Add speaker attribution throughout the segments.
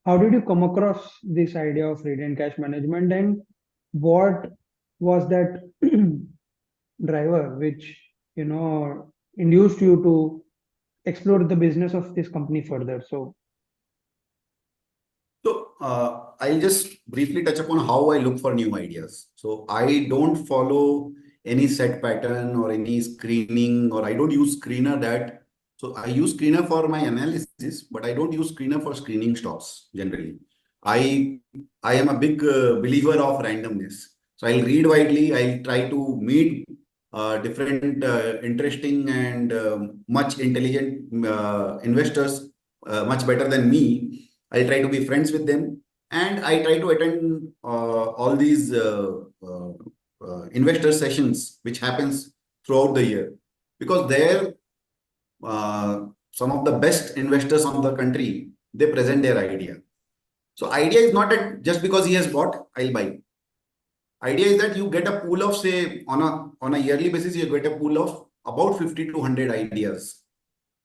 Speaker 1: how did you come across this idea of radiant cash management, and what was that driver which induced you to explore the business of this company further? So
Speaker 2: So I'll just briefly touch upon how I look for new ideas. So I don't follow any set pattern or any screening, or I don't use screener that. So I use screener for my analysis, but I don't use screener for screening stocks generally. I I am a big believer of randomness. So I'll read widely. I'll try to meet different interesting and much intelligent investors, much better than me. I try to be friends with them, and I try to attend all these investor sessions, which happens throughout the year, because there some of the best investors on the country, they present their idea. So idea is not that just because he has bought, I'll buy. Idea is that you get a pool of, say, on a yearly basis, you get a pool of about 50 to 100 ideas.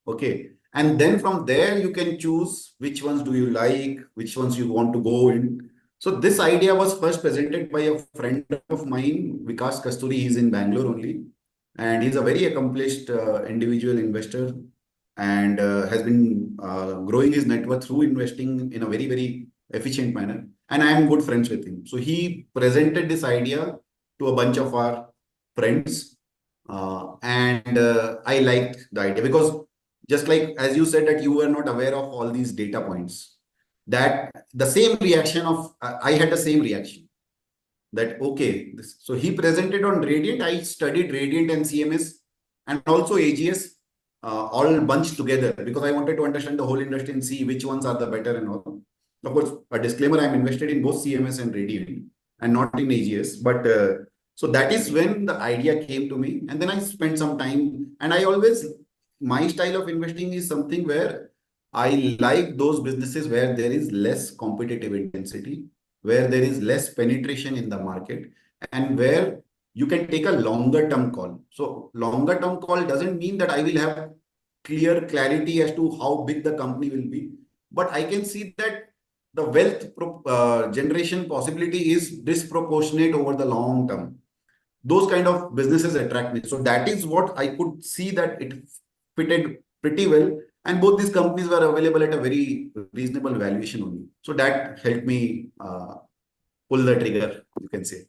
Speaker 2: Okay. And then from there, you can choose which ones do you like, which ones you want to go in. So this idea was first presented by a friend of mine, Vikas Kasturi. He's in Bangalore only. And he's a very accomplished individual investor, and has been growing his net worth through investing in a very, very efficient manner. And I am good friends with him. So he presented this idea to a bunch of our friends. And I liked the idea because, just like as you said, that you were not aware of all these data points, that the same reaction of I had the same reaction, that okay, so he presented on Radiant. I studied Radiant and CMS and also AGS, all bunched together, because I wanted to understand the whole industry and see which ones are the better and all. Of course, a disclaimer, I'm invested in both CMS and Radiant and not in AGS. But so that is when the idea came to me. And then I spent some time, and I always, my style of investing is something where I like those businesses where there is less competitive intensity, where there is less penetration in the market, and where you can take a longer term call. So longer term call doesn't mean that I will have clear clarity as to how big the company will be, but I can see that the generation possibility is disproportionate over the long term. Those kind of businesses attract me. So that is what I could see, that it fitted pretty well. And both these companies were available at a very reasonable valuation only. So that helped me pull the trigger, you can say.